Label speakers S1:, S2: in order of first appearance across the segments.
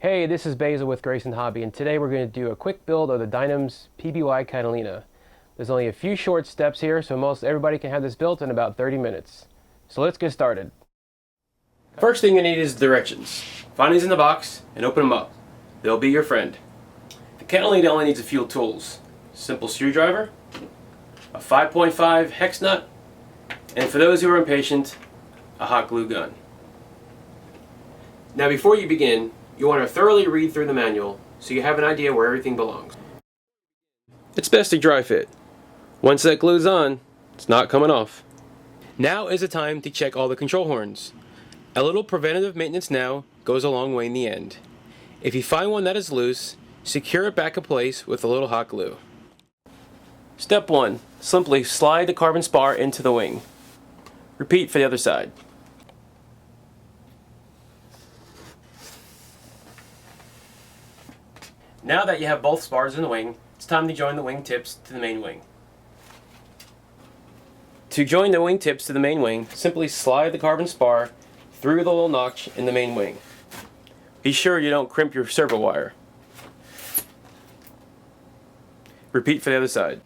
S1: Hey, this is Basil with GraysonHobby, and today we're going to do a quick build of the Dynam's PBY Catalina. There's only a few short steps here, so most everybody can have this built in about 30 minutes. So let's get started. First thing you need is directions. Find these in the box and open them up. They'll be your friend. The Catalina only needs a few tools. Simple screwdriver, a 5.5 hex nut, and for those who are impatient, a hot glue gun. Now before you begin, you want to thoroughly read through the manual so you have an idea where everything belongs. It's best to dry fit. Once that glue's on, it's not coming off. Now is the time to check all the control horns. A little preventative maintenance now goes a long way in the end. If you find one that is loose, secure it back in place with a little hot glue. Step 1. Simply slide the carbon spar into the wing. Repeat for the other side. Now that you have both spars in the wing, it's time to join the wing tips to the main wing. To join the wing tips to the main wing, simply slide the carbon spar through the little notch in the main wing. Be sure you don't crimp your servo wire. Repeat for the other side.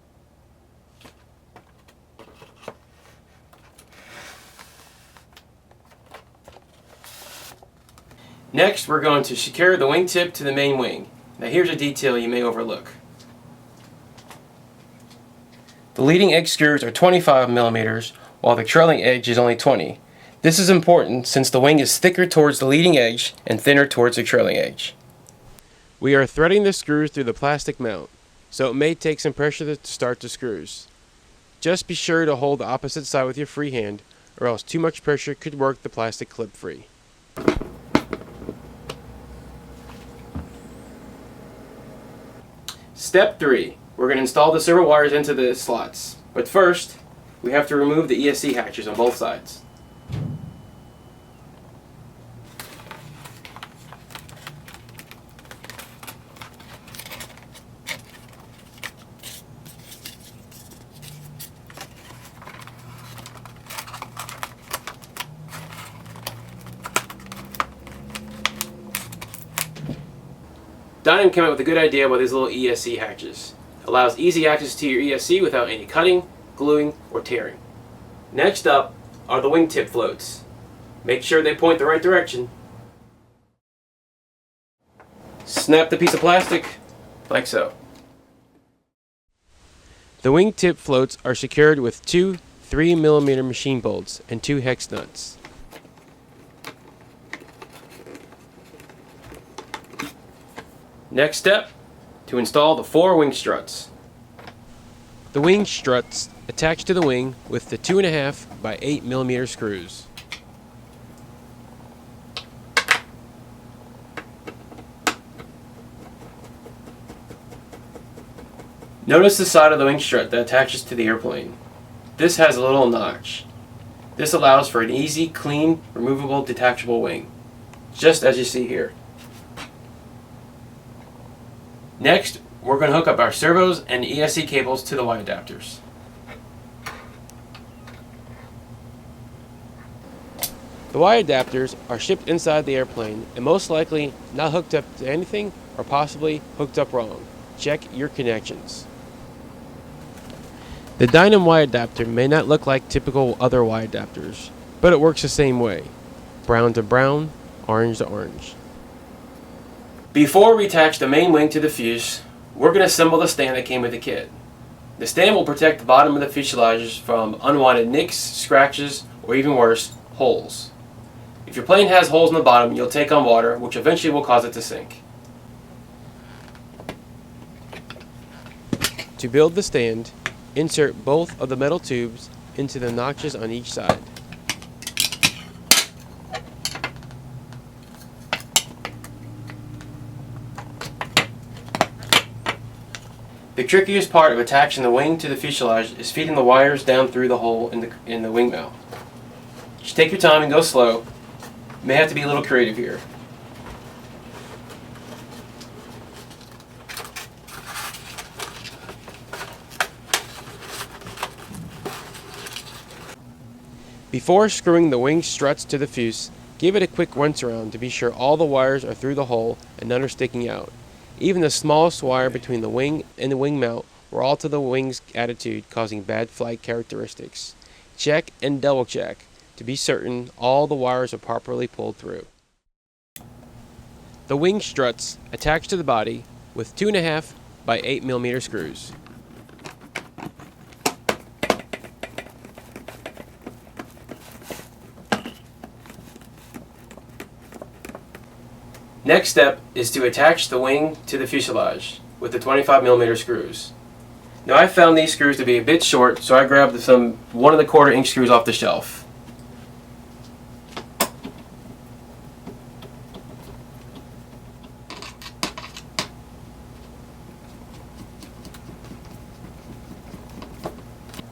S1: Next, we're going to secure the wing tip to the main wing. Now here's a detail you may overlook. The leading edge screws are 25 millimeters, while the trailing edge is only 20. This is important since the wing is thicker towards the leading edge and thinner towards the trailing edge. We are threading the screws through the plastic mount, so it may take some pressure to start the screws. Just be sure to hold the opposite side with your free hand, or else too much pressure could work the plastic clip free. Step 3. We're going to install the servo wires into the slots. But first, we have to remove the ESC hatches on both sides. Dynam came up with a good idea about these little ESC hatches. It allows easy access to your ESC without any cutting, gluing, or tearing. Next up are the wingtip floats. Make sure they point the right direction. Snap the piece of plastic, like so. The wingtip floats are secured with two 3mm machine bolts and two hex nuts. Next step, to install the 4 wing struts. The wing struts attach to the wing with the 2.5 by 8mm screws. Notice the side of the wing strut that attaches to the airplane. This has a little notch. This allows for an easy, clean, removable, detachable wing, just as you see here. Next, we're going to hook up our servos and ESC cables to the Y adapters. The Y adapters are shipped inside the airplane and most likely not hooked up to anything or possibly hooked up wrong. Check your connections. The Dynam Y adapter may not look like typical other Y adapters, but it works the same way. Brown to brown, orange to orange. Before we attach the main wing to the fuse, we're going to assemble the stand that came with the kit. The stand will protect the bottom of the fuselage from unwanted nicks, scratches, or even worse, holes. If your plane has holes in the bottom, you'll take on water, which eventually will cause it to sink. To build the stand, insert both of the metal tubes into the notches on each side. The trickiest part of attaching the wing to the fuselage is feeding the wires down through the hole in the wing mount. Just take your time and go slow. You may have to be a little creative here. Before screwing the wing struts to the fuse, Give it a quick rinse around to be sure all the wires are through the hole and none are sticking out. Even the smallest wire between the wing and the wing mount will alter the wing's attitude, causing bad flight characteristics. Check and double check to be certain all the wires are properly pulled through. The wing struts attach to the body with 2.5 by 8mm screws. Next step is to attach the wing to the fuselage with the 25mm screws. Now I found these screws to be a bit short, so I grabbed some 1 1/4 inch screws off the shelf.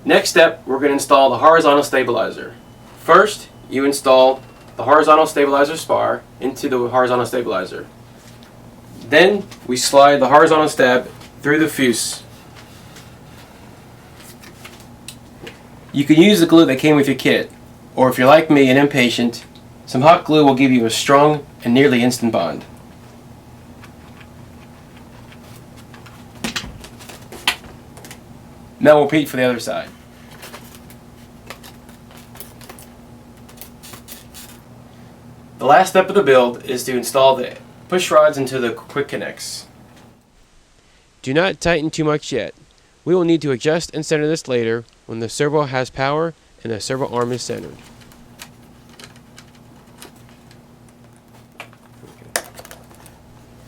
S1: Next step, we're going to install the horizontal stabilizer. First, you install the horizontal stabilizer spar into the horizontal stabilizer. Then we slide the horizontal stab through the fuse. You can use the glue that came with your kit, or if you're like me and impatient, some hot glue will give you a strong and nearly instant bond. Now we'll repeat for the other side. The last step of the build is to install the push rods into the quick connects. Do not tighten too much yet. We will need to adjust and center this later when the servo has power and the servo arm is centered.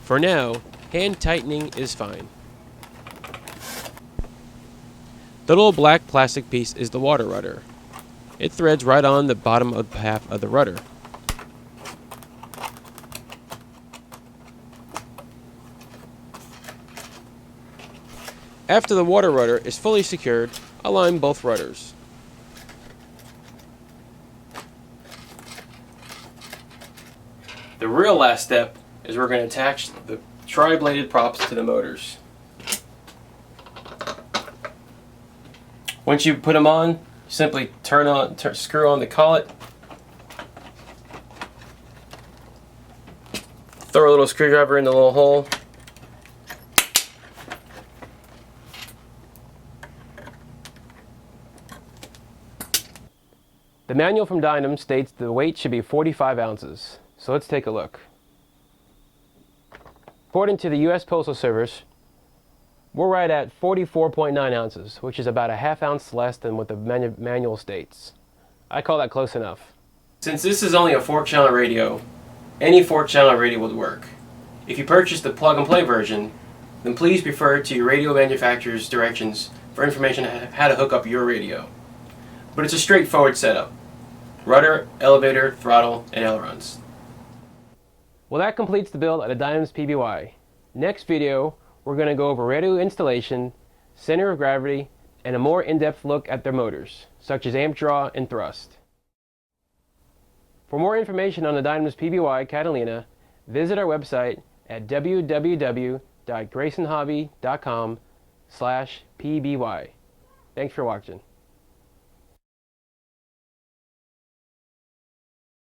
S1: For now, hand tightening is fine. The little black plastic piece is the water rudder. It threads right on the bottom of half of the rudder. After the water rudder is fully secured, align both rudders. The real last step is we're going to attach the tri-bladed props to the motors. Once you put them on, simply screw on the collet, throw a little screwdriver in the little hole, the manual from Dynam states the weight should be 45 ounces, so let's take a look. According to the U.S. Postal Service, we're right at 44.9 ounces, which is about a ½ ounce less than what the manual states. I call that close enough. Since this is only a 4-channel radio, any 4-channel radio would work. If you purchase the plug-and-play version, then please refer to your radio manufacturer's directions for information on how to hook up your radio. But it's a straightforward setup. Rudder, elevator, throttle, and ailerons. Well, that completes the build of the Dynam's PBY. Next video, we're going to go over radio installation, center of gravity, and a more in-depth look at their motors, such as amp draw and thrust. For more information on the Dynam's PBY Catalina, visit our website at www.GraysonHobby.com/PBY. Thanks for watching.